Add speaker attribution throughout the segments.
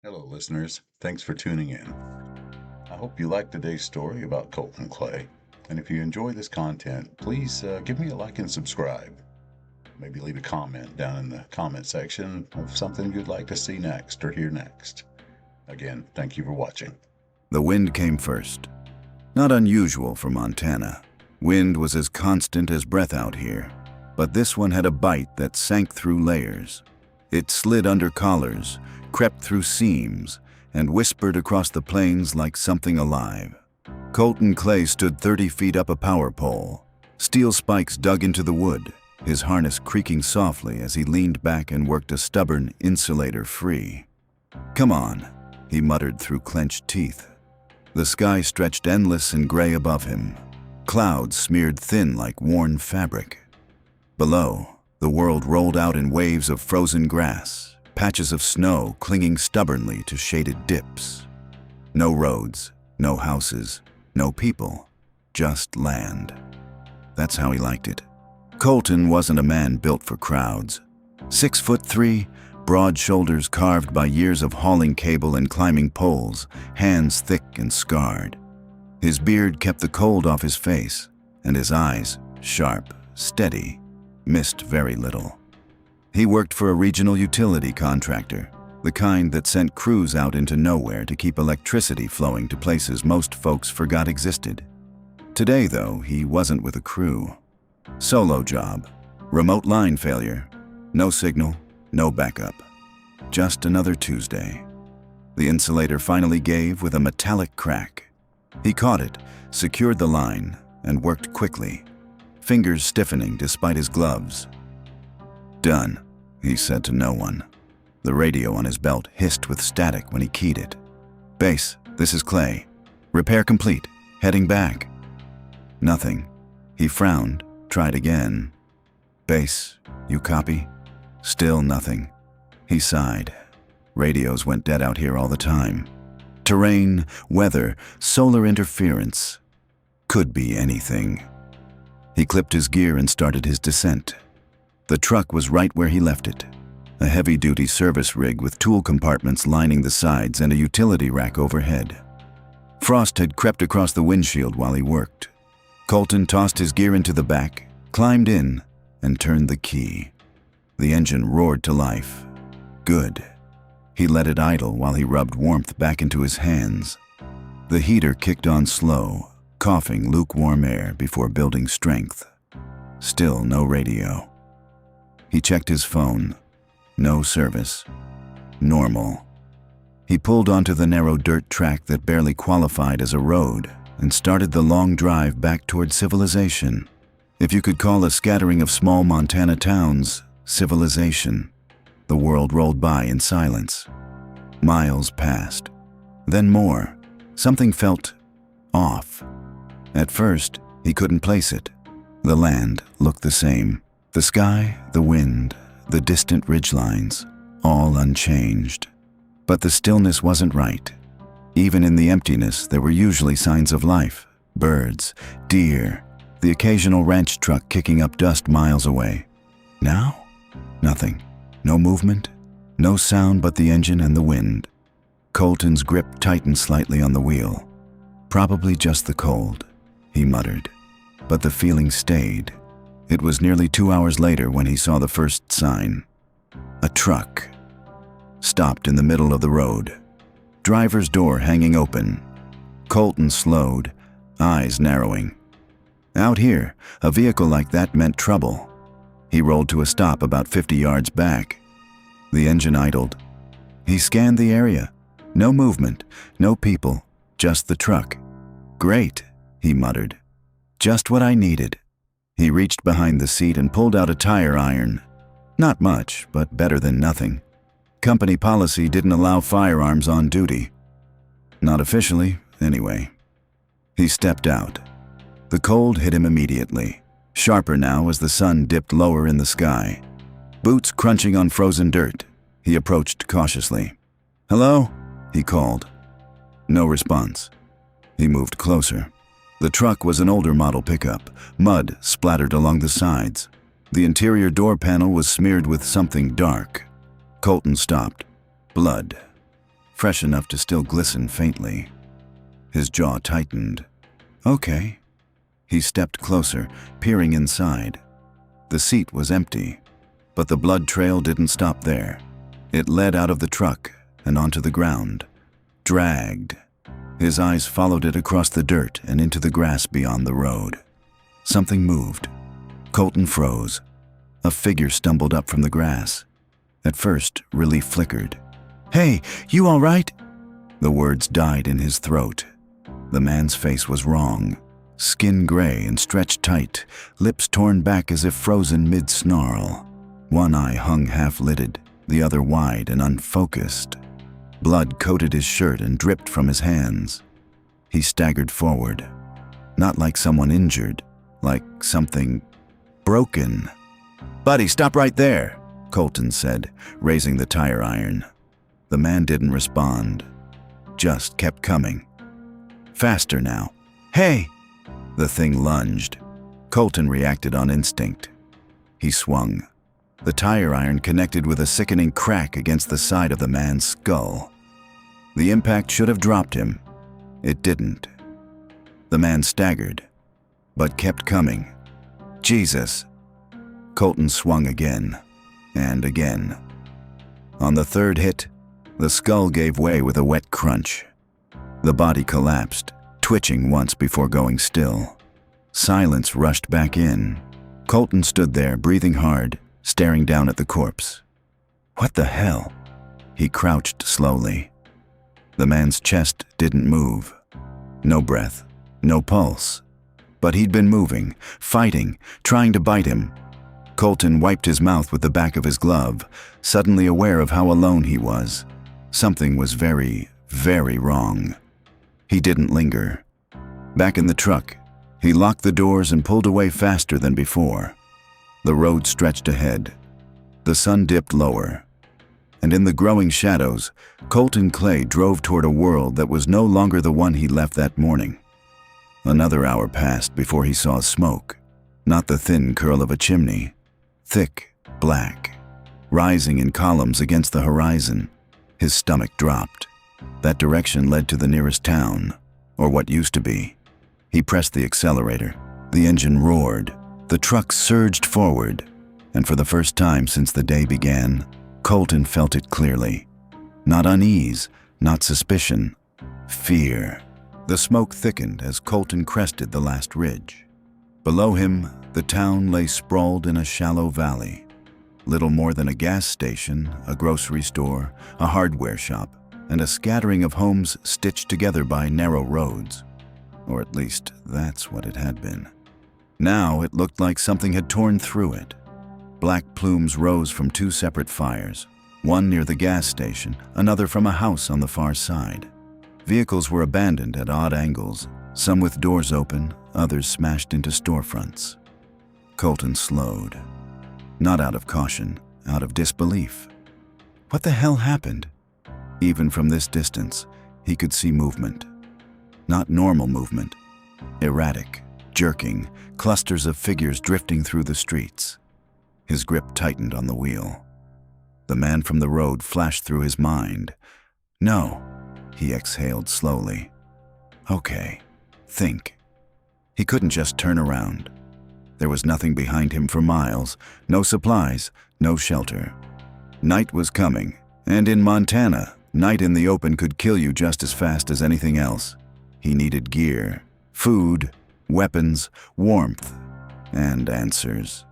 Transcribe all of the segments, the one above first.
Speaker 1: Hello, listeners. Thanks for tuning in. I hope you liked today's story about Colton Clay. And if you enjoy this content, please give me a like and subscribe. Maybe leave a comment down in the comment section of something you'd like to see next or hear next. Again, thank you for watching.
Speaker 2: The wind came first. Not unusual for Montana. Wind was as constant as breath out here, but this one had a bite that sank through layers. It slid under collars, crept through seams, and whispered across the plains like something alive. Colton Clay stood 30 feet up a power pole. Steel spikes dug into the wood, his harness creaking softly as he leaned back and worked a stubborn insulator free. "Come on," he muttered through clenched teeth. The sky stretched endless and gray above him. Clouds smeared thin like worn fabric. Below, the world rolled out in waves of frozen grass, patches of snow clinging stubbornly to shaded dips. No roads, no houses, no people, just land. That's how he liked it. Colton wasn't a man built for crowds. 6'3", broad shoulders carved by years of hauling cable and climbing poles, hands thick and scarred. His beard kept the cold off his face, and his eyes, sharp, steady, missed very little. He worked for a regional utility contractor, the kind that sent crews out into nowhere to keep electricity flowing to places most folks forgot existed. Today, though, he wasn't with a crew. Solo job, remote line failure, no signal, no backup. Just another Tuesday. The insulator finally gave with a metallic crack. He caught it, secured the line, and worked quickly, fingers stiffening despite his gloves. "Done," he said to no one. The radio on his belt hissed with static when he keyed it. "Base, this is Clay. Repair complete. Heading back." Nothing. He frowned, tried again. "Base, you copy?" Still nothing. He sighed. Radios went dead out here all the time. Terrain, weather, solar interference. Could be anything. He clipped his gear and started his descent. The truck was right where he left it. A heavy-duty service rig with tool compartments lining the sides and a utility rack overhead. Frost had crept across the windshield while he worked. Colton tossed his gear into the back, climbed in, and turned the key. The engine roared to life. Good. He let it idle while he rubbed warmth back into his hands. The heater kicked on slow, coughing lukewarm air before building strength. Still no radio. He checked his phone. No service. Normal. He pulled onto the narrow dirt track that barely qualified as a road and started the long drive back toward civilization. If you could call a scattering of small Montana towns civilization. The world rolled by in silence. Miles passed. Then more. Something felt off. At first, he couldn't place it. The land looked the same. The sky, the wind, the distant ridgelines, all unchanged. But the stillness wasn't right. Even in the emptiness, there were usually signs of life. Birds, deer, the occasional ranch truck kicking up dust miles away. Now? Nothing. No movement, no sound but the engine and the wind. Colton's grip tightened slightly on the wheel. Probably just the cold, he muttered. But the feeling stayed. It was nearly 2 hours later when he saw the first sign. A truck. Stopped in the middle of the road. Driver's door hanging open. Colton slowed, eyes narrowing. Out here, a vehicle like that meant trouble. He rolled to a stop about 50 yards back. The engine idled. He scanned the area. No movement, no people, just the truck. "Great," he muttered. "Just what I needed." He reached behind the seat and pulled out a tire iron. Not much, but better than nothing. Company policy didn't allow firearms on duty. Not officially, anyway. He stepped out. The cold hit him immediately. Sharper now as the sun dipped lower in the sky. Boots crunching on frozen dirt. He approached cautiously. "Hello?" he called. No response. He moved closer. The truck was an older model pickup, mud splattered along the sides. The interior door panel was smeared with something dark. Colton stopped. Blood. fresh enough to still glisten faintly. His jaw tightened. Okay. He stepped closer, peering inside. The seat was empty, but the blood trail didn't stop there. It led out of the truck and onto the ground, dragged. His eyes followed it across the dirt and into the grass beyond the road. Something moved. Colton froze. A figure stumbled up from the grass. At first, relief flickered. "Hey, you all right?" The words died in his throat. The man's face was wrong. Skin gray and stretched tight, lips torn back as if frozen mid-snarl. One eye hung half-lidded, the other wide and unfocused. Blood coated his shirt and dripped from his hands. He staggered forward, not like someone injured, like something broken. "Buddy, stop right there," Colton said, raising the tire iron. The man didn't respond, just kept coming. Faster now. "Hey!" The thing lunged. Colton reacted on instinct. He swung. The tire iron connected with a sickening crack against the side of the man's skull. The impact should have dropped him. It didn't. The man staggered, but kept coming. Jesus! Colton swung again, and again. On the third hit, the skull gave way with a wet crunch. The body collapsed, twitching once before going still. Silence rushed back in. Colton stood there, breathing hard, staring down at the corpse. What the hell? He crouched slowly. The man's chest didn't move. No breath, no pulse. But he'd been moving, fighting, trying to bite him. Colton wiped his mouth with the back of his glove, suddenly aware of how alone he was. Something was very, very wrong. He didn't linger. Back in the truck, he locked the doors and pulled away faster than before. The road stretched ahead. The sun dipped lower. And in the growing shadows, Colton Clay drove toward a world that was no longer the one he left that morning. Another hour passed before he saw smoke, not the thin curl of a chimney. Thick, black, rising in columns against the horizon. His stomach dropped. That direction led to the nearest town, or what used to be. He pressed the accelerator. The engine roared. The truck surged forward, and for the first time since the day began, Colton felt it clearly. Not unease, not suspicion, fear. The smoke thickened as Colton crested the last ridge. Below him, the town lay sprawled in a shallow valley. Little more than a gas station, a grocery store, a hardware shop, and a scattering of homes stitched together by narrow roads. Or at least, that's what it had been. Now it looked like something had torn through it. Black plumes rose from two separate fires, one near the gas station, another from a house on the far side. Vehicles were abandoned at odd angles, some with doors open, others smashed into storefronts. Colton slowed. Not out of caution, out of disbelief. What the hell happened? Even from this distance, he could see movement. Not normal movement. Erratic, jerking, clusters of figures drifting through the streets. His grip tightened on the wheel. The man from the road flashed through his mind. No, he exhaled slowly. Okay, think. He couldn't just turn around. There was nothing behind him for miles, no supplies, no shelter. Night was coming, and in Montana, night in the open could kill you just as fast as anything else. He needed gear, food, weapons, warmth, and answers.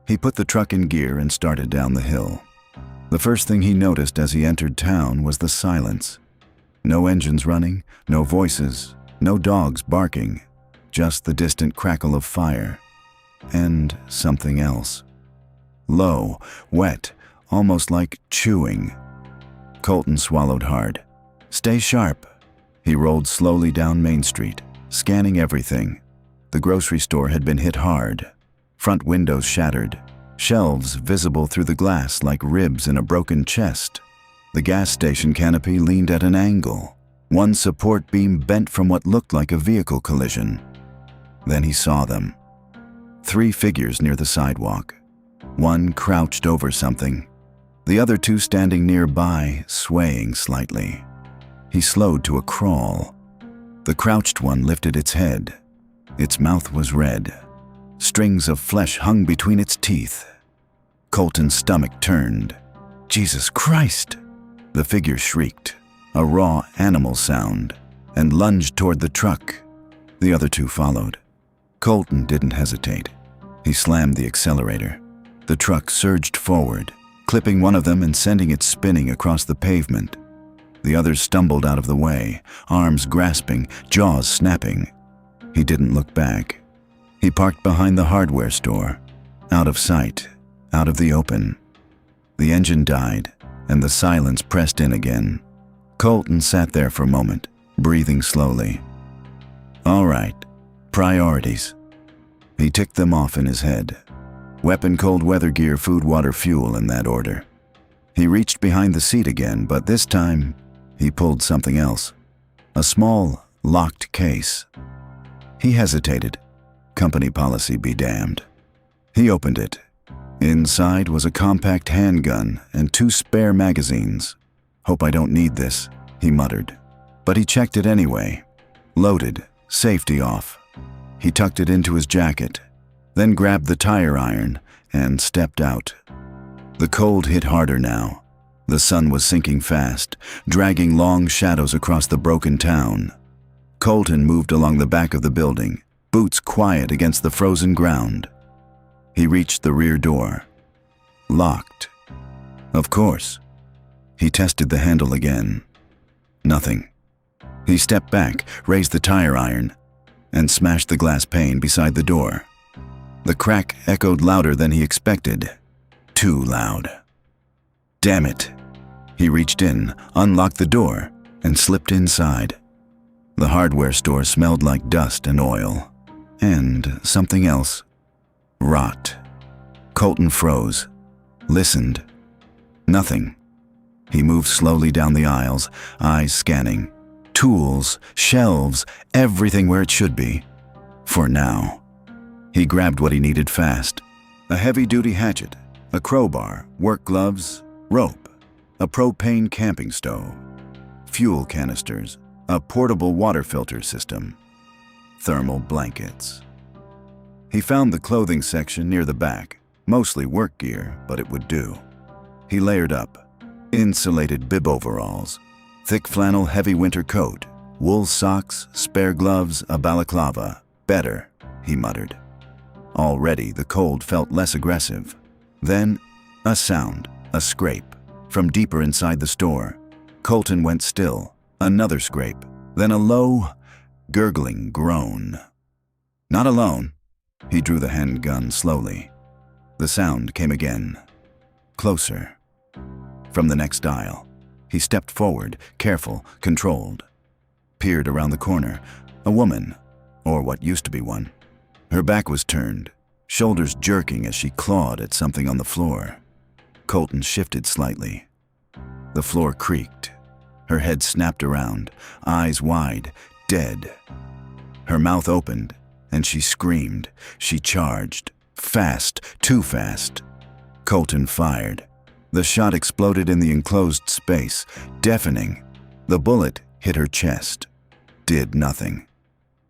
Speaker 2: He put the truck in gear and started down the hill. The first thing he noticed as he entered town was the silence. No engines running, no voices, no dogs barking, just the distant crackle of fire. And something else. Low, wet, almost like chewing. Colton swallowed hard. Stay sharp. He rolled slowly down Main Street, scanning everything. The grocery store had been hit hard. Front windows shattered. Shelves visible through the glass like ribs in a broken chest. The gas station canopy leaned at an angle. One support beam bent from what looked like a vehicle collision. Then he saw them. 3 figures near the sidewalk. One crouched over something. The other 2 standing nearby, swaying slightly. He slowed to a crawl. The crouched one lifted its head. Its mouth was red. Strings of flesh hung between its teeth. Colton's stomach turned. Jesus Christ! The figure shrieked, a raw animal sound, and lunged toward the truck. The other two followed. Colton didn't hesitate. He slammed the accelerator. The truck surged forward, clipping one of them and sending it spinning across the pavement. The others stumbled out of the way, arms grasping, jaws snapping. He didn't look back. He parked behind the hardware store, out of sight, out of the open. The engine died, and the silence pressed in again. Colton sat there for a moment, breathing slowly. All right, priorities. He ticked them off in his head. Weapon, cold weather gear, food, water, fuel, in that order. He reached behind the seat again, but this time, he pulled something else. A small, locked case. He hesitated. Company policy be damned. He opened it. Inside was a compact handgun and 2 spare magazines. Hope I don't need this, he muttered. But he checked it anyway. Loaded, safety off. He tucked it into his jacket, then grabbed the tire iron and stepped out. The cold hit harder now. The sun was sinking fast, dragging long shadows across the broken town. Colton moved along the back of the building, boots quiet against the frozen ground. He reached the rear door. Locked. Of course. He tested the handle again. Nothing. He stepped back, raised the tire iron, and smashed the glass pane beside the door. The crack echoed louder than he expected. Too loud. Damn it. He reached in, unlocked the door, and slipped inside. The hardware store smelled like dust and oil. And something else. Rot. Colton froze. Listened. Nothing. He moved slowly down the aisles, eyes scanning. Tools, shelves, everything where it should be. For now. He grabbed what he needed fast. A heavy-duty hatchet, a crowbar, work gloves, rope, a propane camping stove, fuel canisters, a portable water filter system, thermal blankets. He found the clothing section near the back, mostly work gear, but it would do. He layered up. Insulated bib overalls, thick flannel heavy winter coat, wool socks, spare gloves, a balaclava. Better, he muttered. Already the cold felt less aggressive. Then, a sound, a scrape, from deeper inside the store. Colton went still. Another scrape, then a low, gurgling groan. Not alone. He drew the handgun slowly. The sound came again. Closer. From the next aisle. He stepped forward, careful, controlled. Peered around the corner. A woman, or what used to be one. Her back was turned, shoulders jerking as she clawed at something on the floor. Colton shifted slightly. The floor creaked. Her head snapped around, eyes wide, dead. Her mouth opened, and she screamed. She charged. Fast, too fast. Colton fired. The shot exploded in the enclosed space, deafening. The bullet hit her chest. Did nothing.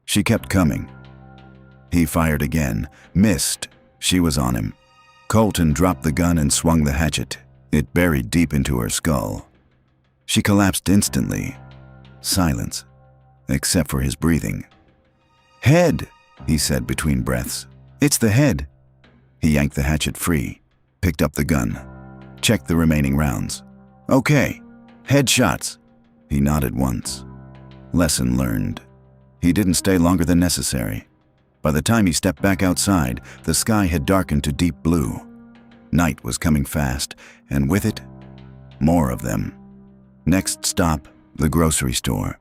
Speaker 2: She kept coming. He fired again, missed. She was on him. Colton dropped the gun and swung the hatchet. It buried deep into her skull. She collapsed instantly. Silence, except for his breathing. "Head," he said between breaths. "It's the head." He yanked the hatchet free, picked up the gun, checked the remaining rounds. "Okay, headshots." He nodded once. Lesson learned. He didn't stay longer than necessary. By the time he stepped back outside, the sky had darkened to deep blue. Night was coming fast, and with it, more of them. Next stop, the grocery store.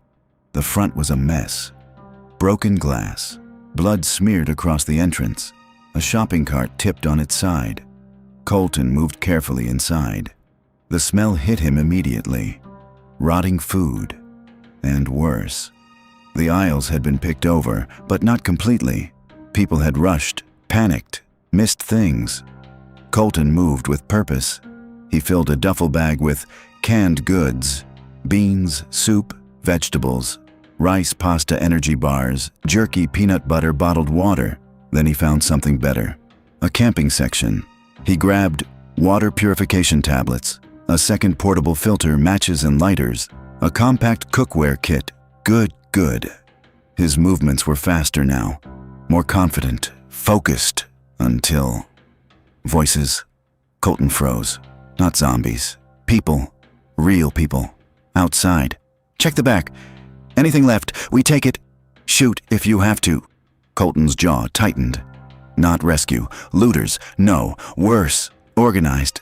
Speaker 2: The front was a mess. Broken glass, blood smeared across the entrance, a shopping cart tipped on its side. Colton moved carefully inside. The smell hit him immediately. Rotting food. And worse. The aisles had been picked over, but not completely. People had rushed, panicked, missed things. Colton moved with purpose. He filled a duffel bag with canned goods, beans, soup, vegetables, rice, pasta, energy bars, jerky, peanut butter, bottled water. Then he found something better. A camping section. He grabbed water purification tablets, a second portable filter, matches and lighters, a compact cookware kit. Good. His movements were faster now, more confident, focused, until... Voices. Colton froze. Not zombies. People. Real people. Outside. Check the back. Anything left, we take it. Shoot if you have to. Colton's jaw tightened. Not rescue. Looters. No. Worse. Organized.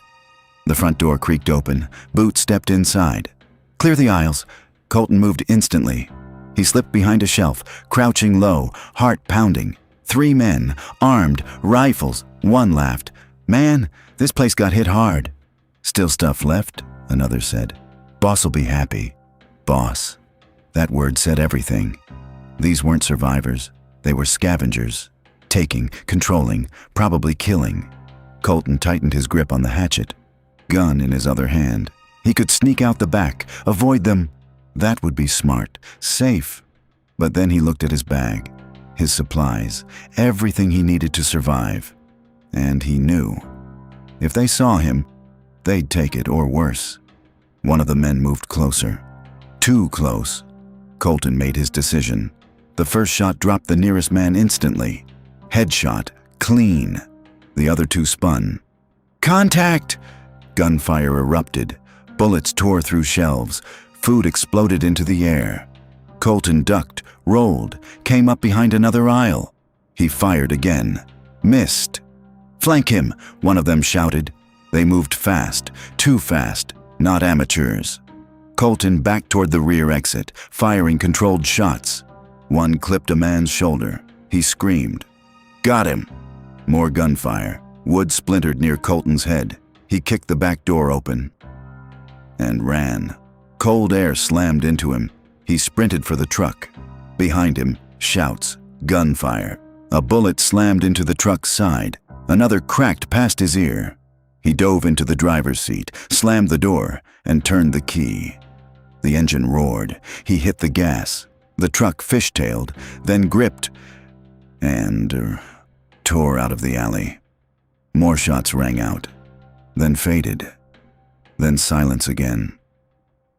Speaker 2: The front door creaked open. Boots stepped inside. Clear the aisles. Colton moved instantly. He slipped behind a shelf, crouching low, heart pounding. 3 men, armed, rifles. One laughed. Man, this place got hit hard. Still stuff left, another said. Boss'll be happy. Boss. That word said everything. These weren't survivors. They were scavengers. Taking, controlling, probably killing. Colton tightened his grip on the hatchet. Gun in his other hand. He could sneak out the back, avoid them. That would be smart, safe. But then he looked at his bag, his supplies, everything he needed to survive. And he knew. If they saw him, they'd take it, or worse. One of the men moved closer. Too close. Colton made his decision. The first shot dropped the nearest man instantly. Headshot, clean. The other 2 spun. Contact! Gunfire erupted. Bullets tore through shelves. Food exploded into the air. Colton ducked, rolled, came up behind another aisle. He fired again. Missed. Flank him, one of them shouted. They moved fast, too fast, not amateurs. Colton backed toward the rear exit, firing controlled shots. One clipped a man's shoulder. He screamed. Got him. More gunfire. Wood splintered near Colton's head. He kicked the back door open and ran. Cold air slammed into him. He sprinted for the truck. Behind him, shouts, gunfire. A bullet slammed into the truck's side. Another cracked past his ear. He dove into the driver's seat, slammed the door, and turned the key. The engine roared. He hit the gas. The truck fishtailed, then gripped, and tore out of the alley. More shots rang out, then faded, then silence again.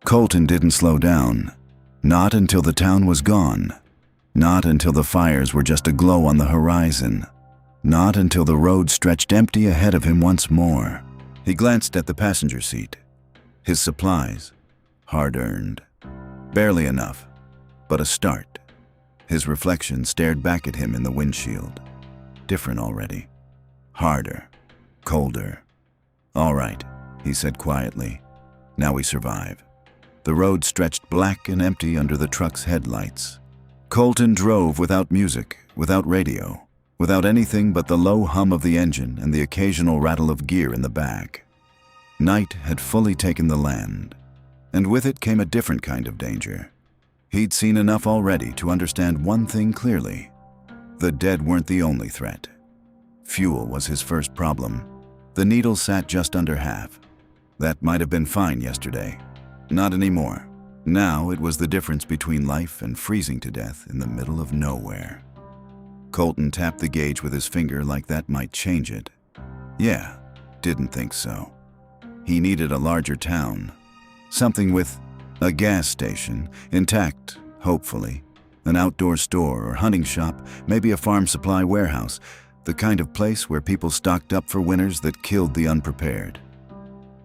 Speaker 2: Colton didn't slow down. Not until the town was gone. Not until the fires were just a glow on the horizon. Not until the road stretched empty ahead of him once more. He glanced at the passenger seat. His supplies, hard-earned. Barely enough, but a start. His reflection stared back at him in the windshield. Different already. Harder. Colder. All right, he said quietly. Now we survive. The road stretched black and empty under the truck's headlights. Colton drove without music, without radio, without anything but the low hum of the engine and the occasional rattle of gear in the back. Night had fully taken the land, and with it came a different kind of danger. He'd seen enough already to understand one thing clearly. The dead weren't the only threat. Fuel was his first problem. The needle sat just under half. That might have been fine yesterday. Not anymore. Now it was the difference between life and freezing to death in the middle of nowhere. Colton tapped the gauge with his finger like that might change it. Yeah, didn't think so. He needed a larger town. Something with a gas station, intact, hopefully. An outdoor store or hunting shop, maybe a farm supply warehouse. The kind of place where people stocked up for winters that killed the unprepared.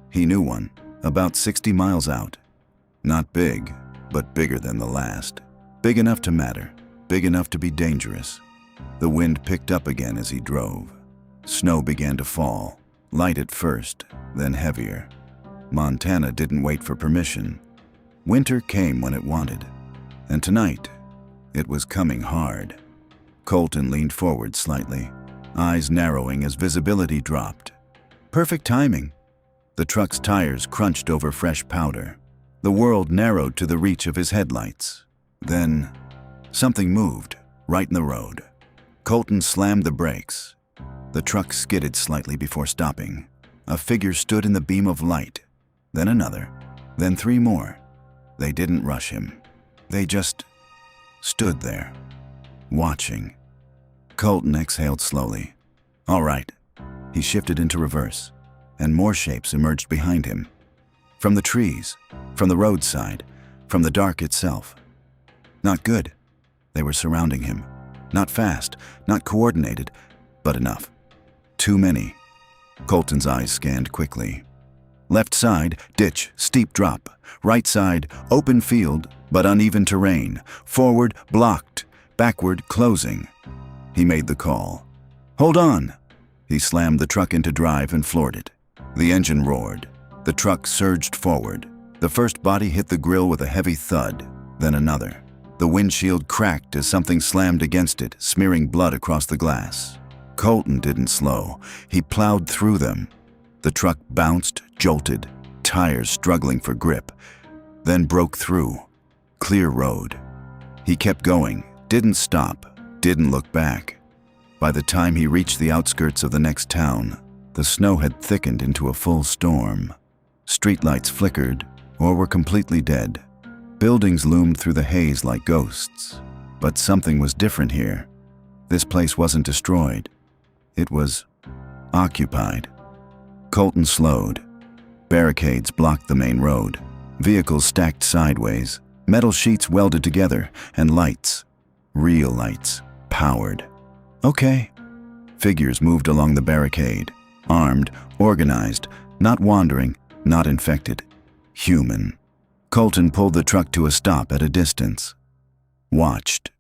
Speaker 2: He knew one, about 60 miles out. Not big, but bigger than the last. Big enough to matter, big enough to be dangerous. The wind picked up again as he drove. Snow began to fall, light at first, then heavier. Montana didn't wait for permission. Winter came when it wanted, and tonight, it was coming hard. Colton leaned forward slightly, eyes narrowing as visibility dropped. Perfect timing. The truck's tires crunched over fresh powder. The world narrowed to the reach of his headlights. Then, something moved, right in the road. Colton slammed the brakes. The truck skidded slightly before stopping. A figure stood in the beam of light. Then another. Then 3 more. They didn't rush him. They just stood there, watching. Colton exhaled slowly. All right. He shifted into reverse, and more shapes emerged behind him. From the trees, from the roadside, from the dark itself. Not good. They were surrounding him. Not fast, not coordinated, but enough. Too many. Colton's eyes scanned quickly. Left side, ditch, steep drop. Right side, open field, but uneven terrain. Forward, blocked. Backward, closing. He made the call. Hold on. He slammed the truck into drive and floored it. The engine roared. The truck surged forward. The first body hit the grill with a heavy thud, then another. The windshield cracked as something slammed against it, smearing blood across the glass. Colton didn't slow. He plowed through them. The truck bounced, jolted, tires struggling for grip, then broke through. Clear road. He kept going, didn't stop, didn't look back. By the time he reached the outskirts of the next town, the snow had thickened into a full storm. Streetlights flickered or were completely dead. Buildings loomed through the haze like ghosts. But something was different here. This place wasn't destroyed. It was occupied. Colton slowed. Barricades blocked the main road. Vehicles stacked sideways. Metal sheets welded together, and lights. Real lights. Powered. Okay. Figures moved along the barricade. Armed, organized, not wandering, not infected. Human. Colton pulled the truck to a stop at a distance. Watched.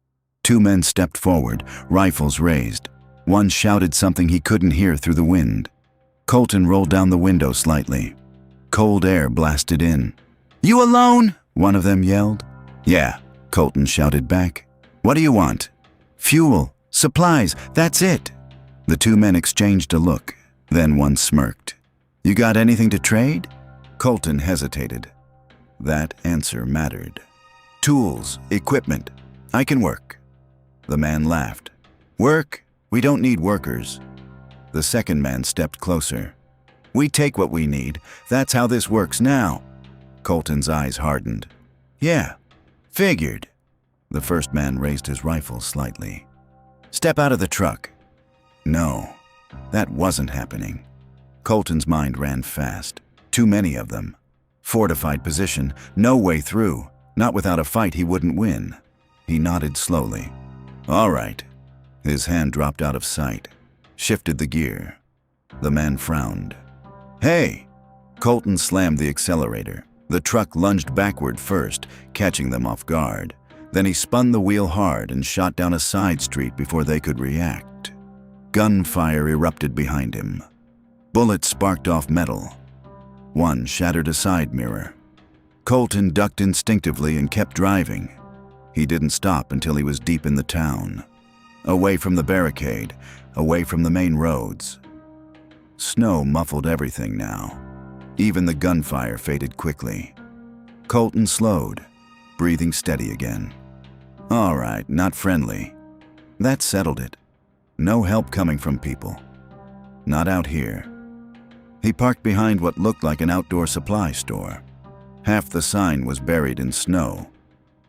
Speaker 2: Two men stepped forward, rifles raised. One shouted something he couldn't hear through the wind. Colton rolled down the window slightly. Cold air blasted in. "You alone?" one of them yelled. "Yeah," Colton shouted back. "What do you want?" "Fuel, supplies, that's it." The two men exchanged a look, then one smirked. "You got anything to trade?" Colton hesitated. That answer mattered. "Tools, equipment, I can work." The man laughed. "Work? We don't need workers." The second man stepped closer. "We take what we need. That's how this works now." Colton's eyes hardened. "Yeah, figured." The first man raised his rifle slightly. "Step out of the truck." No, that wasn't happening. Colton's mind ran fast. Too many of them. Fortified position, no way through. Not without a fight he wouldn't win. He nodded slowly. "All right." His hand dropped out of sight. Shifted the gear. The man frowned. "Hey!" Colton slammed the accelerator. The truck lunged backward first, catching them off guard. Then he spun the wheel hard and shot down a side street before they could react. Gunfire erupted behind him. Bullets sparked off metal. One shattered a side mirror. Colton ducked instinctively and kept driving. He didn't stop until he was deep in the town. Away from the barricade, away from the main roads. Snow muffled everything now. Even the gunfire faded quickly. Colton slowed, breathing steady again. All right, not friendly. That settled it. No help coming from people. Not out here. He parked behind what looked like an outdoor supply store. Half the sign was buried in snow,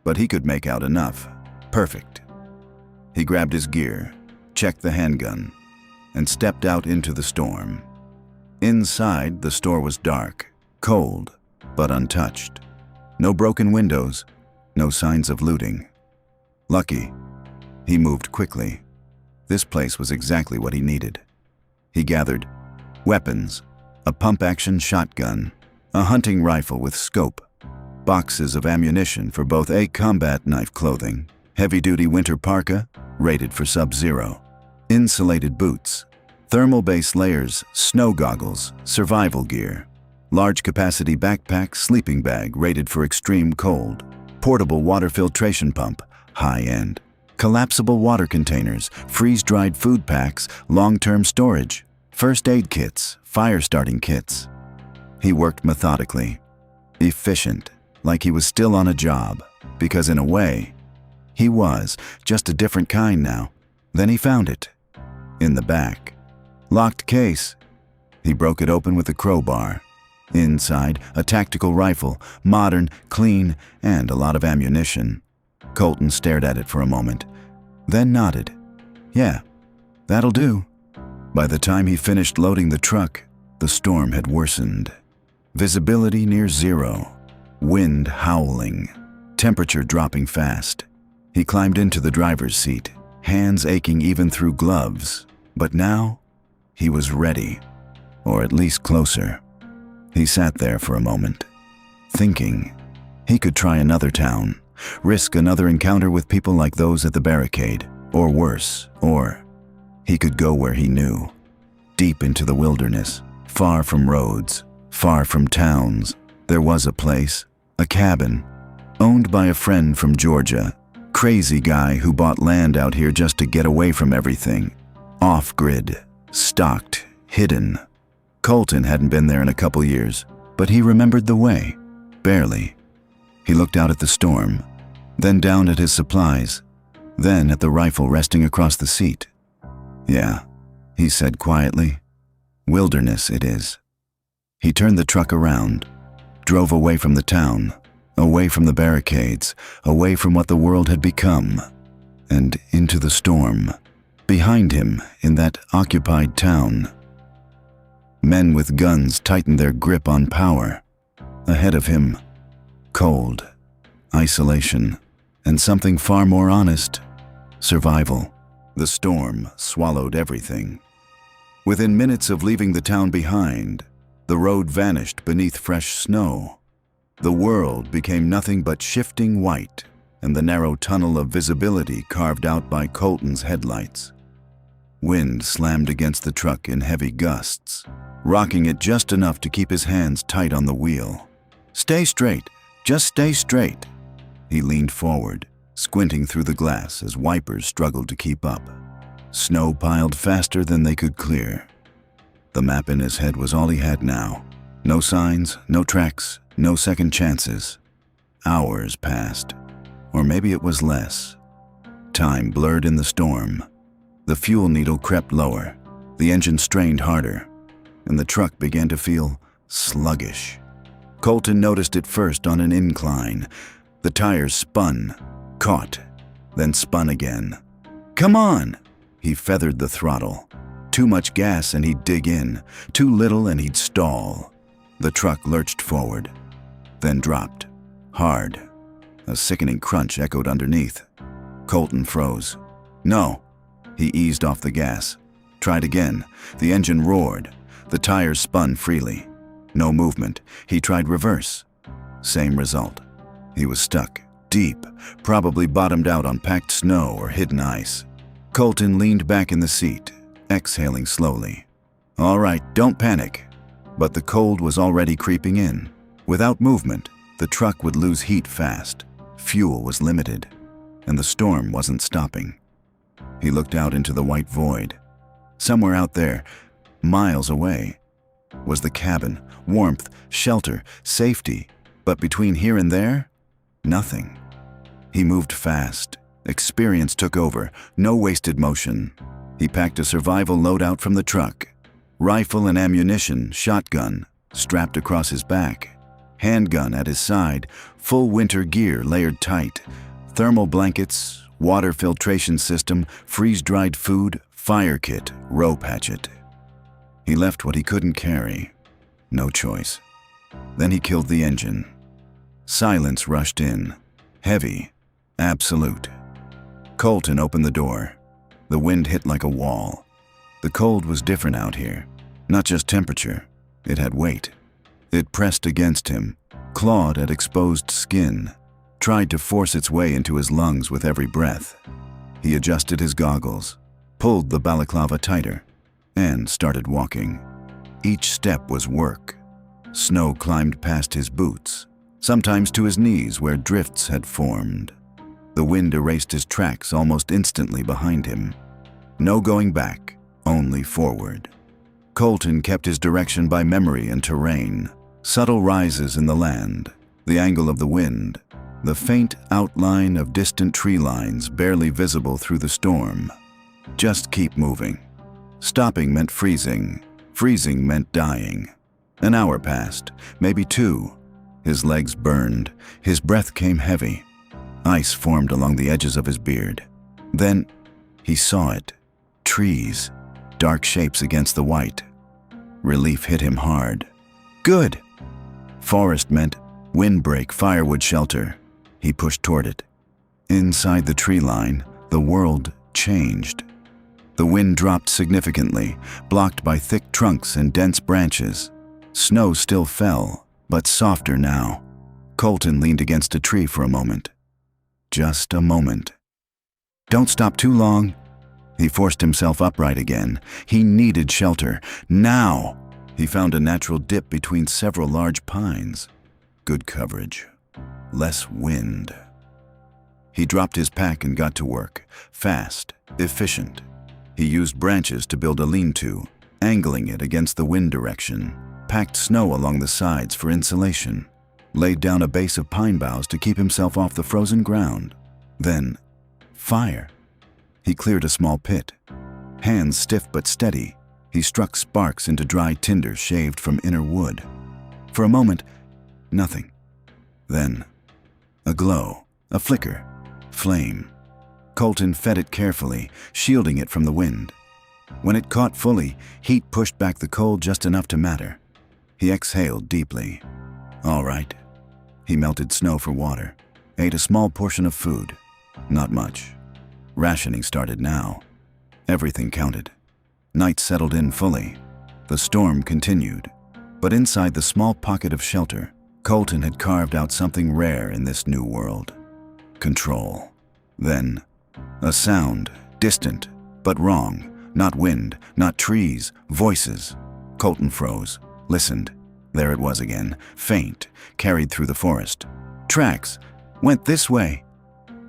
Speaker 2: but he could make out enough. Perfect. He grabbed his gear, checked the handgun, and stepped out into the storm. Inside, the store was dark, cold, but untouched. No broken windows, no signs of looting. Lucky. He moved quickly. This place was exactly what he needed. He gathered weapons, a pump-action shotgun, a hunting rifle with scope, boxes of ammunition for both a combat knife clothing, heavy-duty winter parka, rated for sub-zero, insulated boots, thermal base layers, snow goggles, survival gear, large-capacity backpack, sleeping bag rated for extreme cold, portable water filtration pump, high-end, collapsible water containers, freeze-dried food packs, long-term storage, first aid kits, fire-starting kits. He worked methodically, efficient, like he was still on a job, because in a way, he was, just a different kind now. Then he found it. In the back. Locked case. He broke it open with a crowbar. Inside, a tactical rifle, modern, clean, and a lot of ammunition. Colton stared at it for a moment, then nodded. Yeah, that'll do. By the time he finished loading the truck, the storm had worsened. Visibility near zero, wind howling, temperature dropping fast. He climbed into the driver's seat, hands aching even through gloves. But now, he was ready, or at least closer. He sat there for a moment, thinking. He could try another town, risk another encounter with people like those at the barricade, or worse, or he could go where he knew, deep into the wilderness, far from roads, far from towns. There was a place, a cabin, owned by a friend from Georgia, crazy guy who bought land out here just to get away from everything. Off-grid, stocked, hidden. Colton hadn't been there in a couple years, but he remembered the way, barely. He looked out at the storm, then down at his supplies, then at the rifle resting across the seat. Yeah, he said quietly, wilderness it is. He turned the truck around, drove away from the town, away from the barricades, away from what the world had become, and into the storm. Behind him, in that occupied town, men with guns tightened their grip on power. Ahead of him, cold, isolation, and something far more honest, survival. The storm swallowed everything. Within minutes of leaving the town behind, the road vanished beneath fresh snow. The world became nothing but shifting white and the narrow tunnel of visibility carved out by Colton's headlights. Wind slammed against the truck in heavy gusts, rocking it just enough to keep his hands tight on the wheel. Stay straight, just stay straight. He leaned forward, squinting through the glass as wipers struggled to keep up. Snow piled faster than they could clear. The map in his head was all he had now. No signs, no tracks, no second chances. Hours passed, or maybe it was less. Time blurred in the storm. The fuel needle crept lower, the engine strained harder, and the truck began to feel sluggish. Colton noticed it first on an incline. The tires spun, caught, then spun again. Come on! He feathered the throttle. Too much gas and he'd dig in, too little and he'd stall. The truck lurched forward, then dropped, hard. A sickening crunch echoed underneath. Colton froze. No. He eased off the gas. Tried again. The engine roared. The tires spun freely. No movement. He tried reverse. Same result. He was stuck, deep, probably bottomed out on packed snow or hidden ice. Colton leaned back in the seat, exhaling slowly. All right, don't panic. But the cold was already creeping in. Without movement, the truck would lose heat fast. Fuel was limited, and the storm wasn't stopping. He looked out into the white void. Somewhere out there, miles away, was the cabin, warmth, shelter, safety. But between here and there, nothing. He moved fast. Experience took over, no wasted motion. He packed a survival loadout from the truck. Rifle and ammunition, shotgun, strapped across his back. Handgun at his side, full winter gear layered tight. Thermal blankets, water filtration system, freeze-dried food, fire kit, rope hatchet. He left what he couldn't carry. No choice. Then he killed the engine. Silence rushed in. Heavy. Absolute. Colton opened the door. The wind hit like a wall. The cold was different out here. Not just temperature. It had weight. It pressed against him, clawed at exposed skin, tried to force its way into his lungs with every breath. He adjusted his goggles, pulled the balaclava tighter, and started walking. Each step was work. Snow climbed past his boots, sometimes to his knees where drifts had formed. The wind erased his tracks almost instantly behind him. No going back, only forward. Colton kept his direction by memory and terrain. Subtle rises in the land, the angle of the wind, the faint outline of distant tree lines barely visible through the storm. Just keep moving. Stopping meant freezing. Freezing meant dying. An hour passed, maybe two. His legs burned. His breath came heavy. Ice formed along the edges of his beard. Then he saw it. Trees, dark shapes against the white. Relief hit him hard. Good! Forest meant windbreak firewood shelter. He pushed toward it. Inside the tree line, the world changed. The wind dropped significantly, blocked by thick trunks and dense branches. Snow still fell, but softer now. Colton leaned against a tree for a moment. Just a moment. Don't stop too long. He forced himself upright again. He needed shelter. Now! He found a natural dip between several large pines. Good coverage. Less wind. He dropped his pack and got to work. Fast, efficient. He used branches to build a lean-to, angling it against the wind direction. Packed snow along the sides for insulation. Laid down a base of pine boughs to keep himself off the frozen ground. Then, fire. He cleared a small pit. Hands stiff but steady, he struck sparks into dry tinder shaved from inner wood. For a moment, nothing. Then, a glow, a flicker, flame. Colton fed it carefully, shielding it from the wind. When it caught fully, heat pushed back the cold just enough to matter. He exhaled deeply. All right. He melted snow for water, ate a small portion of food. Not much. Rationing started now. Everything counted. Night settled in fully. The storm continued. But inside the small pocket of shelter, Colton had carved out something rare in this new world. Control. Then, a sound, distant, but wrong. Not wind, not trees, voices. Colton froze, listened. There it was again, faint, carried through the forest. Tracks. Went this way.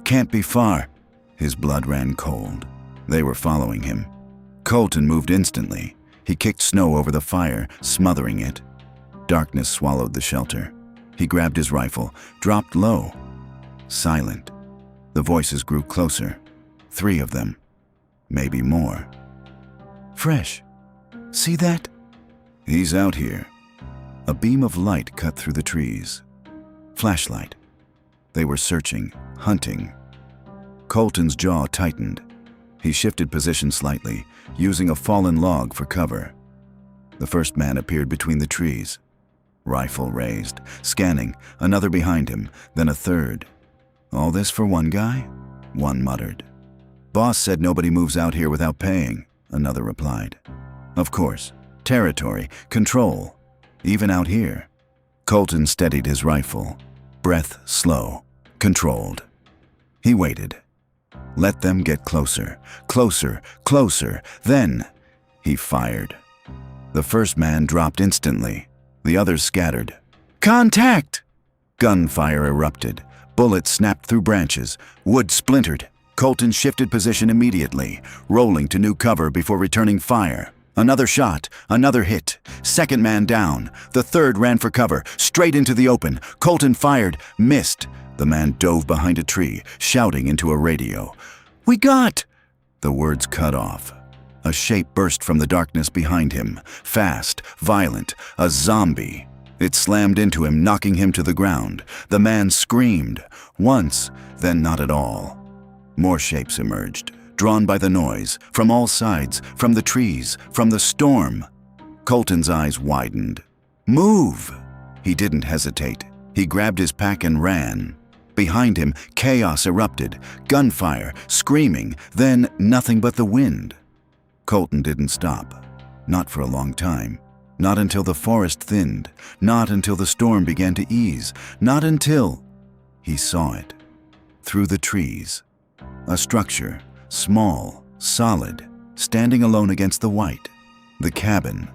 Speaker 2: Can't be far. His blood ran cold. They were following him. Colton moved instantly. He kicked snow over the fire, smothering it. Darkness swallowed the shelter. He grabbed his rifle, dropped low. Silent. The voices grew closer. 3 of them. Maybe more. Fresh. See that? He's out here. A beam of light cut through the trees. Flashlight. They were searching, hunting. Colton's jaw tightened. He shifted position slightly, using a fallen log for cover. The first man appeared between the trees. Rifle raised, scanning, another behind him, then a third. All this for one guy? One muttered. Boss said nobody moves out here without paying, another replied. Of course. Territory, control. Even out here. Colton steadied his rifle. Breath slow, controlled. He waited. Let them get closer, closer, closer. Then he fired. The first man dropped instantly. The others scattered. Contact! Gunfire erupted. Bullets snapped through branches. Wood splintered. Colton shifted position immediately, rolling to new cover before returning fire. Another shot, another hit. Second man down. The third ran for cover, straight into the open. Colton fired, missed. The man dove behind a tree, shouting into a radio. We got! The words cut off. A shape burst from the darkness behind him. Fast, violent, a zombie. It slammed into him, knocking him to the ground. The man screamed. Once, then not at all. More shapes emerged, drawn by the noise, from all sides, from the trees, from the storm. Colton's eyes widened. Move! He didn't hesitate. He grabbed his pack and ran. Behind him, chaos erupted, gunfire, screaming, then nothing but the wind. Colton didn't stop. Not for a long time. Not until the forest thinned. Not until the storm began to ease. Not until he saw it. Through the trees. A structure, small, solid, standing alone against the white. The cabin.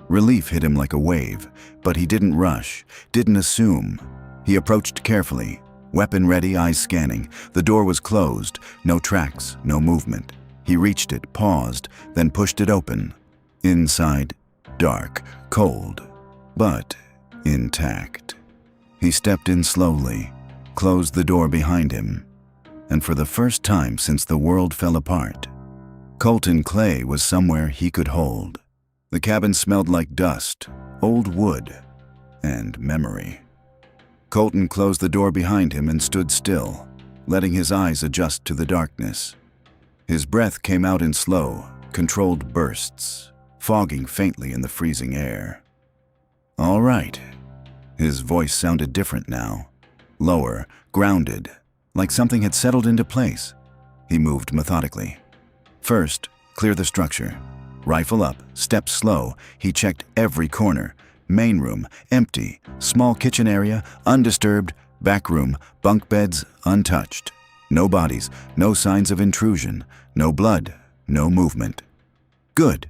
Speaker 2: Relief hit him like a wave, but he didn't rush, didn't assume. He approached carefully. Weapon ready, eyes scanning. The door was closed. No tracks, no movement. He reached it, paused, then pushed it open. Inside, dark, cold, but intact. He stepped in slowly, closed the door behind him, and for the first time since the world fell apart, Colton Clay was somewhere he could hold. The cabin smelled like dust, old wood, and memory. Colton closed the door behind him and stood still. letting his eyes adjust to the darkness. His breath came out in slow, controlled bursts, fogging faintly in the freezing air. "All right." His voice sounded different now, lower, grounded, like something had settled into place. He moved methodically. First, clear the structure. Rifle up, step slow, he checked every corner. Main room, empty. Small kitchen area, undisturbed. Back room, bunk beds, untouched. No bodies, no signs of intrusion, no blood, no movement. Good.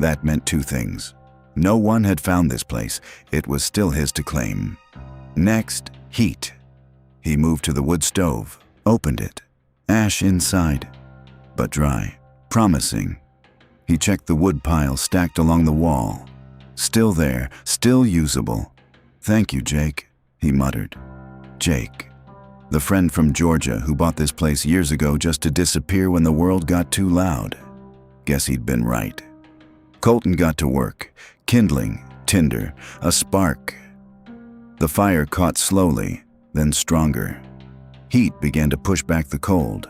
Speaker 2: That meant two things. No one had found this place. It was still his to claim. Next, heat. He moved to the wood stove, opened it. Ash inside, but dry, promising. He checked the wood pile stacked along the wall. Still there, still usable. "Thank you, Jake," he muttered. Jake, the friend from Georgia who bought this place years ago just to disappear when the world got too loud. Guess he'd been right. Colton got to work, kindling, tinder, a spark. The fire caught slowly, then stronger. Heat began to push back the cold.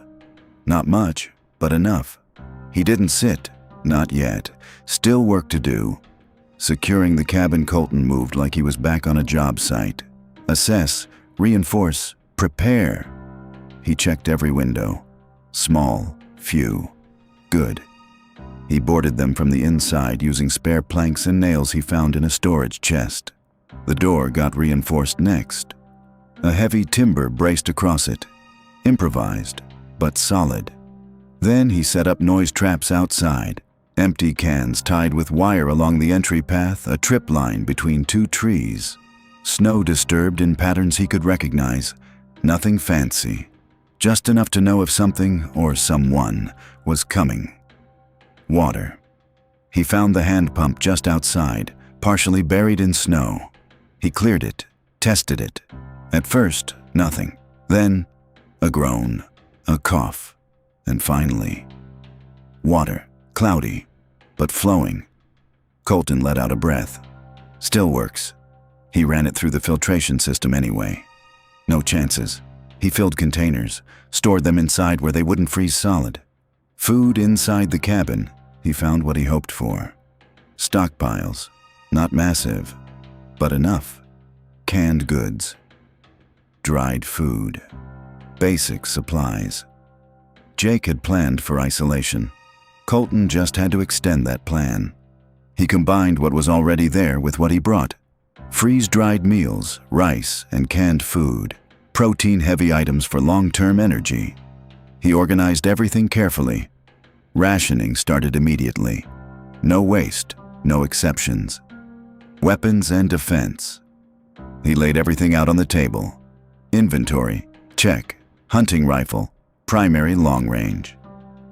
Speaker 2: Not much, but enough. He didn't sit, not yet. Still work to do. Securing the cabin, Colton moved like he was back on a job site. Assess, reinforce, prepare. He checked every window. Small, few. Good. He boarded them from the inside using spare planks and nails he found in a storage chest. The door got reinforced next. A heavy timber braced across it. Improvised, but solid. Then he set up noise traps outside. Empty cans tied with wire along the entry path, a trip line between two trees. Snow disturbed in patterns he could recognize. Nothing fancy. Just enough to know if something or someone was coming. Water. He found the hand pump just outside, partially buried in snow. He cleared it, tested it. At first, nothing. Then, a groan, a cough, and finally, water. Cloudy, but flowing. Colton let out a breath. Still works. He ran it through the filtration system anyway. No chances. He filled containers, stored them inside where they wouldn't freeze solid. Food inside the cabin. He found what he hoped for. Stockpiles. Not massive, but enough. Canned goods. Dried food. Basic supplies. Jake had planned for isolation. Colton just had to extend that plan. He combined what was already there with what he brought. Freeze-dried meals, rice, and canned food. Protein-heavy items for long-term energy. He organized everything carefully. Rationing started immediately. No waste, no exceptions. Weapons and defense. He laid everything out on the table. Inventory, check. Hunting rifle, primary long range.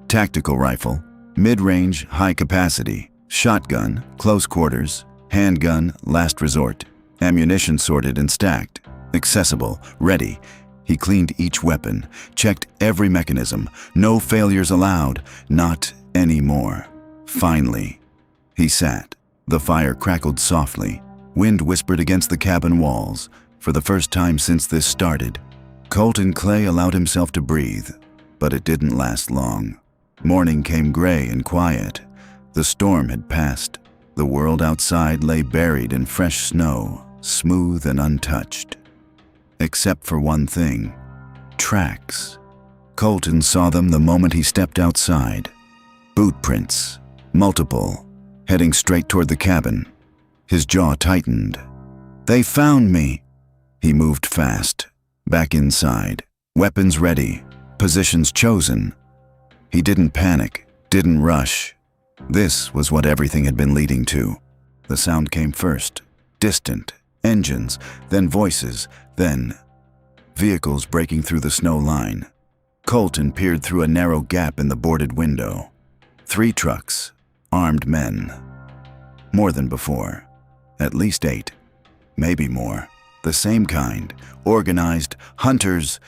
Speaker 2: Tactical rifle, mid-range, high capacity. Shotgun, close quarters. Handgun, last resort. Ammunition sorted and stacked. Accessible, ready. He cleaned each weapon, checked every mechanism. No failures allowed, not anymore. Finally, he sat. The fire crackled softly. Wind whispered against the cabin walls. For the first time since this started, Colton Clay allowed himself to breathe, but it didn't last long. Morning came gray and quiet. The storm had passed. The world outside lay buried in fresh snow, smooth and untouched. Except for one thing, tracks. Colton saw them the moment he stepped outside. Boot prints, multiple, heading straight toward the cabin. His jaw tightened. "They found me!" He moved fast, back inside, weapons ready, positions chosen. He didn't panic, didn't rush. This was what everything had been leading to. The sound came first, distant, engines, then voices, then vehicles breaking through the snow line. Colton peered through a narrow gap in the boarded window. 3 trucks, armed men. More than before. At least 8, maybe more. The same kind, organized, hunters.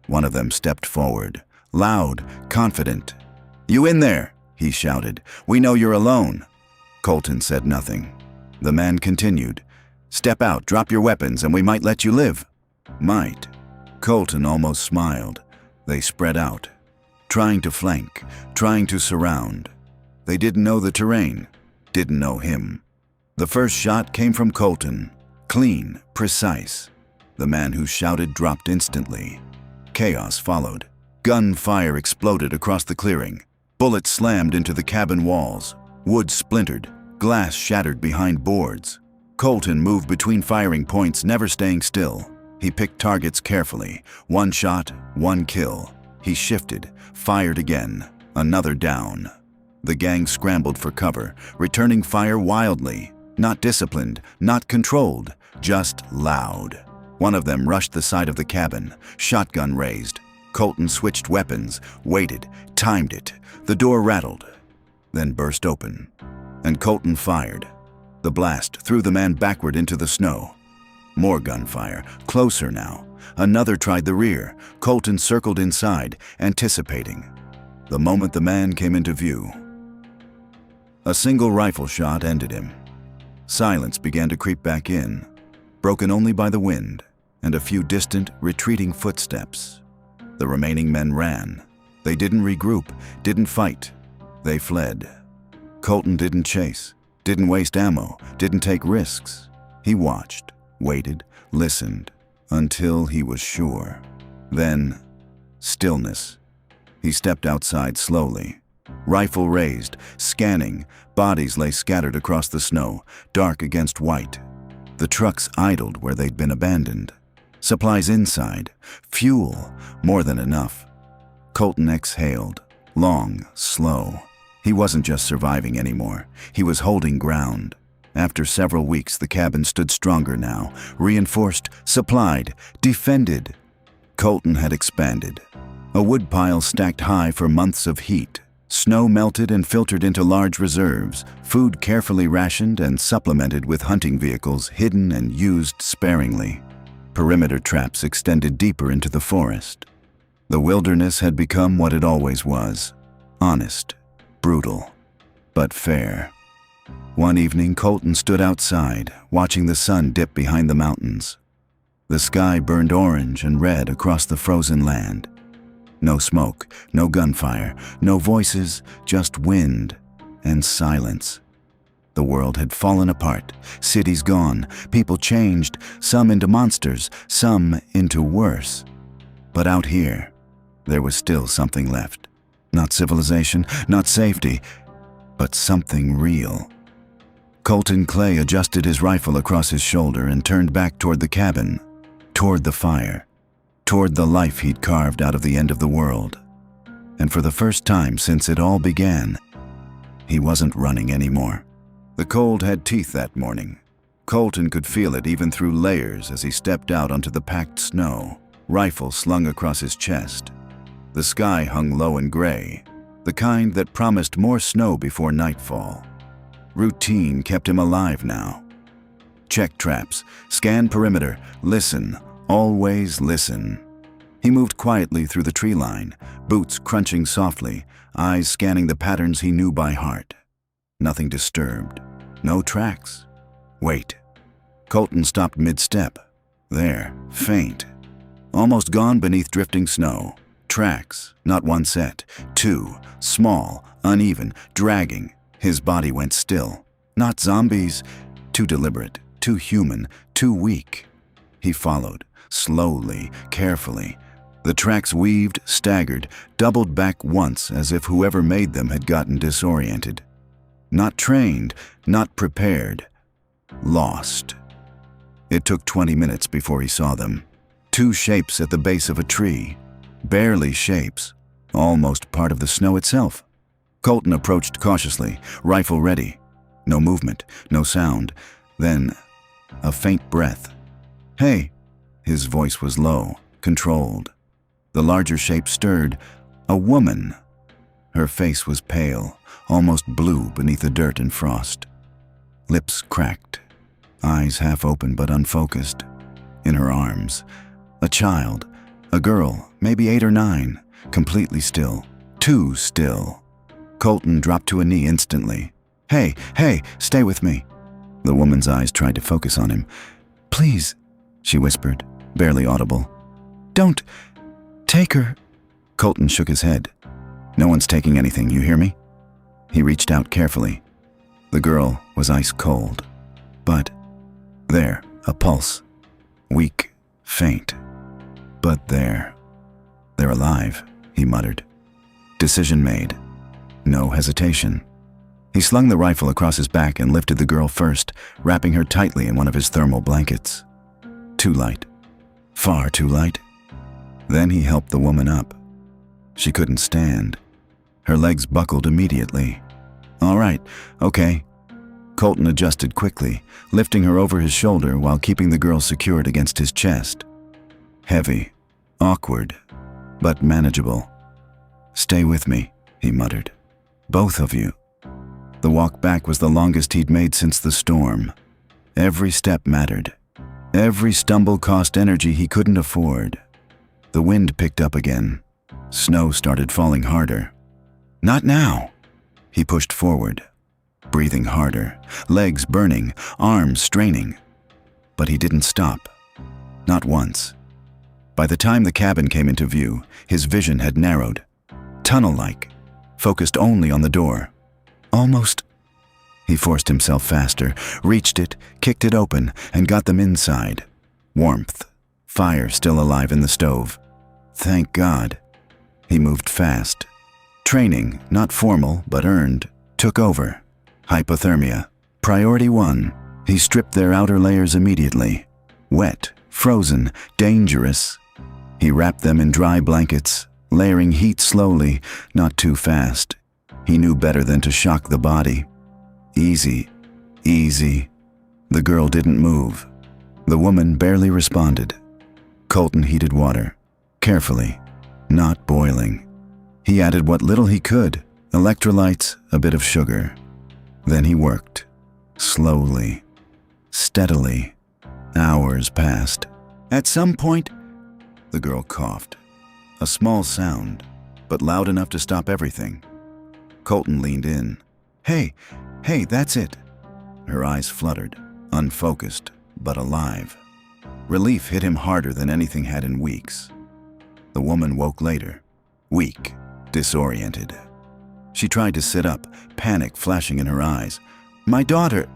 Speaker 2: One of them stepped forward, loud, confident. "You in there?" he shouted. "We know you're alone." Colton said nothing. The man continued. "Step out, drop your weapons, and we might let you live." Might. Colton almost smiled. They spread out, trying to flank, trying to surround. They didn't know the terrain, didn't know him. The first shot came from Colton, clean, precise. The man who shouted dropped instantly. Chaos followed. Gunfire exploded across the clearing. Bullets slammed into the cabin walls. Wood splintered, glass shattered behind boards. Colton moved between firing points, never staying still. He picked targets carefully. One shot, one kill. He shifted, fired again. Another down. The gang scrambled for cover, returning fire wildly. Not disciplined, not controlled, just loud. One of them rushed the side of the cabin, shotgun raised. Colton switched weapons, waited, timed it. The door rattled, then burst open. And Colton fired. The blast threw the man backward into the snow. More gunfire, closer now. Another tried the rear. Colton circled inside, anticipating. The moment the man came into view, a single rifle shot ended him. Silence began to creep back in, broken only by the wind and a few distant, retreating footsteps. The remaining men ran. They didn't regroup, didn't fight. They fled. Colton didn't chase, didn't waste ammo, didn't take risks. He watched, waited, listened, until he was sure. Then, stillness. He stepped outside slowly. Rifle raised, scanning. Bodies lay scattered across the snow, dark against white. The trucks idled where they'd been abandoned. Supplies inside, fuel, more than enough. Colton exhaled, long, slow. He wasn't just surviving anymore. He was holding ground. After several weeks, the cabin stood stronger now, reinforced, supplied, defended. Colton had expanded. A woodpile stacked high for months of heat. Snow melted and filtered into large reserves, food carefully rationed and supplemented with hunting vehicles hidden and used sparingly. Perimeter traps extended deeper into the forest. The wilderness had become what it always was, honest, brutal, but fair. One evening, Colton stood outside, watching the sun dip behind the mountains. The sky burned orange and red across the frozen land. No smoke, no gunfire, no voices, just wind and silence. The world had fallen apart, cities gone, people changed, some into monsters, some into worse. But out here, there was still something left. Not civilization, not safety, but something real. Colton Clay adjusted his rifle across his shoulder and turned back toward the cabin, toward the fire, toward the life he'd carved out of the end of the world. And for the first time since it all began, he wasn't running anymore. The cold had teeth that morning. Colton could feel it even through layers as he stepped out onto the packed snow, rifle slung across his chest. The sky hung low and gray, the kind that promised more snow before nightfall. Routine kept him alive now. Check traps, scan perimeter, listen, always listen. He moved quietly through the tree line, boots crunching softly, eyes scanning the patterns he knew by heart. Nothing disturbed, no tracks. Wait. Colton stopped mid-step. There, faint. Almost gone beneath drifting snow. Tracks, not one set, two, small, uneven, dragging. His body went still. Not zombies, too deliberate, too human, too weak. He followed, slowly, carefully. The tracks weaved, staggered, doubled back once as if whoever made them had gotten disoriented. Not trained, not prepared. Lost. It took 20 minutes before he saw them. Two shapes at the base of a tree. Barely shapes. Almost part of the snow itself. Colton approached cautiously, rifle ready. No movement, no sound. Then, a faint breath. "Hey!" His voice was low, controlled. The larger shape stirred. A woman. Her face was pale, almost blue beneath the dirt and frost. Lips cracked, eyes half open but unfocused. In her arms, a child, a girl, maybe 8 or 9, completely still, too still. Colton dropped to a knee instantly. Hey, stay with me." The woman's eyes tried to focus on him. "Please," she whispered, barely audible. Don't take her. Colton shook his head. No one's taking anything, you hear me? He reached out carefully. The girl was ice cold. But there, a pulse. Weak, faint. But they're alive, he muttered. Decision made. No hesitation. He slung the rifle across his back and lifted the girl first, wrapping her tightly in one of his thermal blankets. Too light. Far too light. Then he helped the woman up. She couldn't stand. Her legs buckled immediately. All right, okay. Colton adjusted quickly, lifting her over his shoulder while keeping the girl secured against his chest. Heavy, awkward, but manageable. Stay with me, he muttered. Both of you. The walk back was the longest he'd made since the storm. Every step mattered. Every stumble cost energy he couldn't afford. The wind picked up again. Snow started falling harder. Not now. He pushed forward, breathing harder, legs burning, arms straining. But he didn't stop. Not once. By the time the cabin came into view, his vision had narrowed. Tunnel-like, focused only on the door. Almost. He forced himself faster, reached it, kicked it open, and got them inside. Warmth. Fire still alive in the stove. Thank God. He moved fast. Training, not formal but earned, took over. Hypothermia. Priority 1. He stripped their outer layers immediately. Wet, frozen, dangerous. He wrapped them in dry blankets, layering heat slowly, not too fast. He knew better than to shock the body. Easy, easy. The girl didn't move. The woman barely responded. Colton heated water, carefully, not boiling. He added what little he could, electrolytes, a bit of sugar. Then he worked, slowly, steadily. Hours passed. At some point, the girl coughed. A small sound, but loud enough to stop everything. Colton leaned in. Hey, that's it. Her eyes fluttered, unfocused, but alive. Relief hit him harder than anything had in weeks. The woman woke later, weak, disoriented. She tried to sit up, panic flashing in her eyes. My daughter!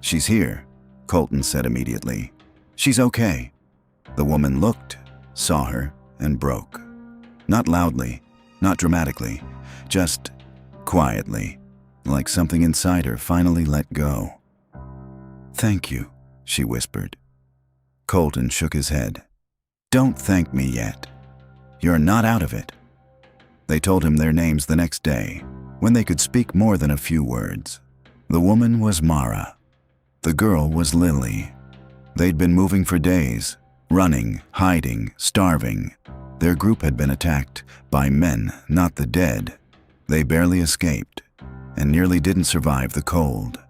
Speaker 2: She's here, Colton said immediately. She's okay. The woman looked, saw her, and broke. Not loudly, not dramatically, just quietly, like something inside her finally let go. Thank you, she whispered. Colton shook his head. Don't thank me yet. You're not out of it. They told him their names the next day, when they could speak more than a few words. The woman was Mara. The girl was Lily. They'd been moving for days, running, hiding, starving. Their group had been attacked by men, not the dead. They barely escaped, and nearly didn't survive the cold.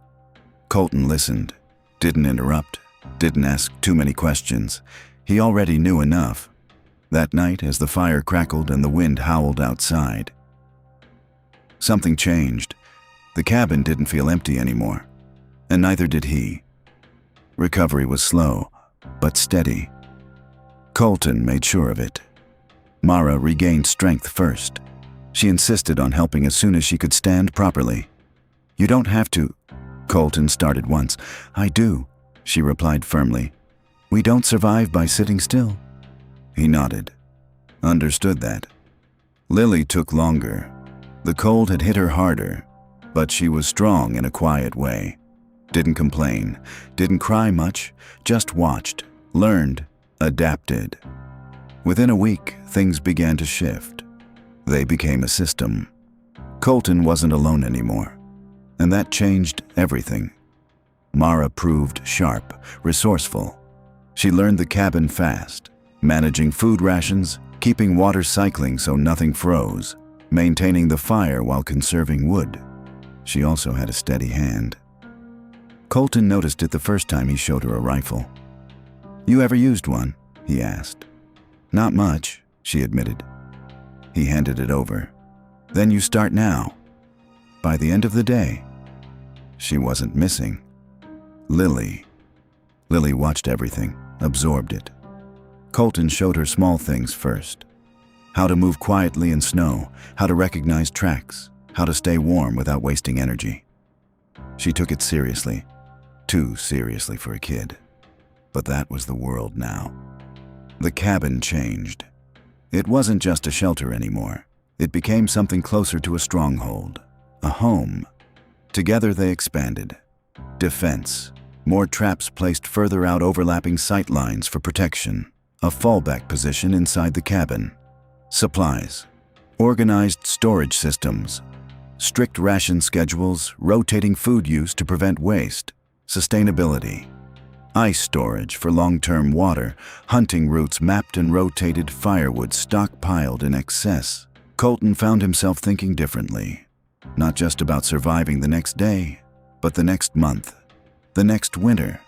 Speaker 2: Colton listened, didn't interrupt, didn't ask too many questions. He already knew enough. That night, as the fire crackled and the wind howled outside, something changed. The cabin didn't feel empty anymore, and neither did he. Recovery was slow, but steady. Colton made sure of it. Mara regained strength first. She insisted on helping as soon as she could stand properly. You don't have to. Colton started once. I do, she replied firmly. We don't survive by sitting still. He nodded. Understood that. Lily took longer. The cold had hit her harder, but she was strong in a quiet way. Didn't complain, didn't cry much, just watched, learned, adapted. Within a week, things began to shift. They became a system. Colton wasn't alone anymore, and that changed everything. Mara proved sharp, resourceful. She learned the cabin fast, managing food rations, keeping water cycling so nothing froze, maintaining the fire while conserving wood. She also had a steady hand. Colton noticed it the first time he showed her a rifle. You ever used one? He asked. Not much, she admitted. He handed it over. Then you start now. By the end of the day. She wasn't missing. Lily. Lily watched everything, absorbed it. Colton showed her small things first. How to move quietly in snow, how to recognize tracks, how to stay warm without wasting energy. She took it seriously, too seriously for a kid. But that was the world now. The cabin changed. It wasn't just a shelter anymore. It became something closer to a stronghold, a home. Together they expanded. Defense, more traps placed further out, overlapping sight lines for protection, a fallback position inside the cabin. Supplies, organized storage systems, strict ration schedules, rotating food use to prevent waste, sustainability. Ice storage for long-term water, hunting routes mapped and rotated, firewood stockpiled in excess. Colton found himself thinking differently, not just about surviving the next day, but the next month, the next winter.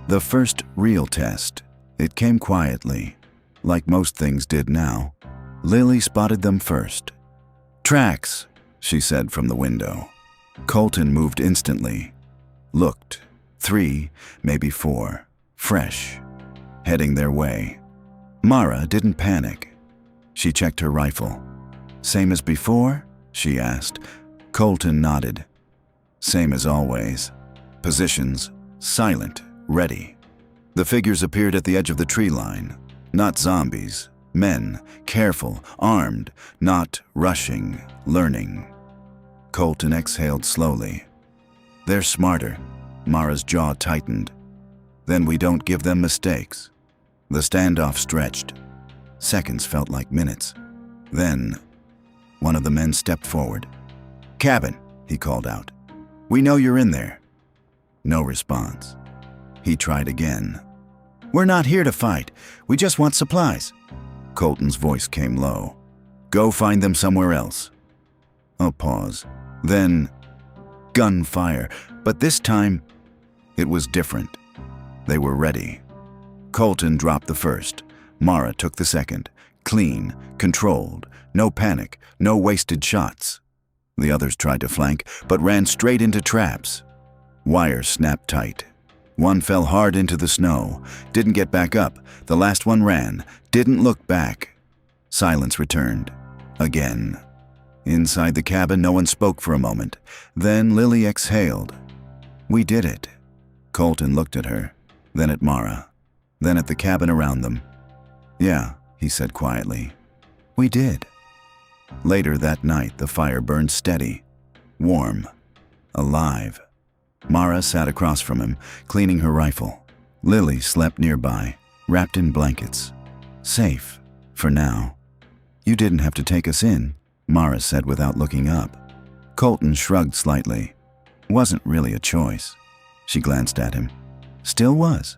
Speaker 2: The first real test. It came quietly, like most things did now. Lily spotted them first. "Tracks," she said from the window. Colton moved instantly, looked. 3, maybe 4, fresh, heading their way. Mara didn't panic. She checked her rifle. "Same as before?" she asked. Colton nodded. "Same as always. Positions, silent, ready." The figures appeared at the edge of the tree line. Not zombies, men, careful, armed, not rushing, learning. Colton exhaled slowly. "They're smarter." Mara's jaw tightened. "Then we don't give them mistakes." The standoff stretched. Seconds felt like minutes. Then, one of the men stepped forward. "Cabin," he called out. "We know you're in there." No response. He tried again. "We're not here to fight. We just want supplies." Colton's voice came low. "Go find them somewhere else." A pause. Then, gunfire. But this time, it was different. They were ready. Colton dropped the first. Mara took the second. Clean, controlled, no panic, no wasted shots. The others tried to flank, but ran straight into traps. Wires snapped tight. One fell hard into the snow, didn't get back up. The last one ran, didn't look back. Silence returned. Again. Inside the cabin, no one spoke for a moment. Then Lily exhaled. "We did it." Colton looked at her, then at Mara, then at the cabin around them. "Yeah," he said quietly. "We did." Later that night, the fire burned steady, warm, alive. Mara sat across from him, cleaning her rifle. Lily slept nearby, wrapped in blankets. Safe, for now. "You didn't have to take us in," Mara said without looking up. Colton shrugged slightly. "Wasn't really a choice." She glanced at him. "Still was."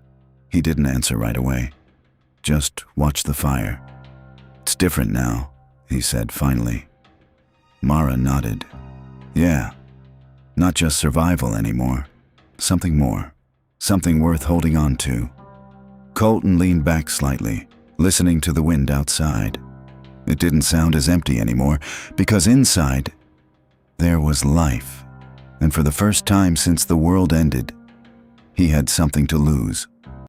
Speaker 2: He didn't answer right away. Just watched the fire. "It's different now," he said finally. Mara nodded. "Yeah. Not just survival anymore. Something more. Something worth holding on to." Colton leaned back slightly, listening to the wind outside. It didn't sound as empty anymore, because inside, there was life. And for the first time since the world ended, he had something to lose.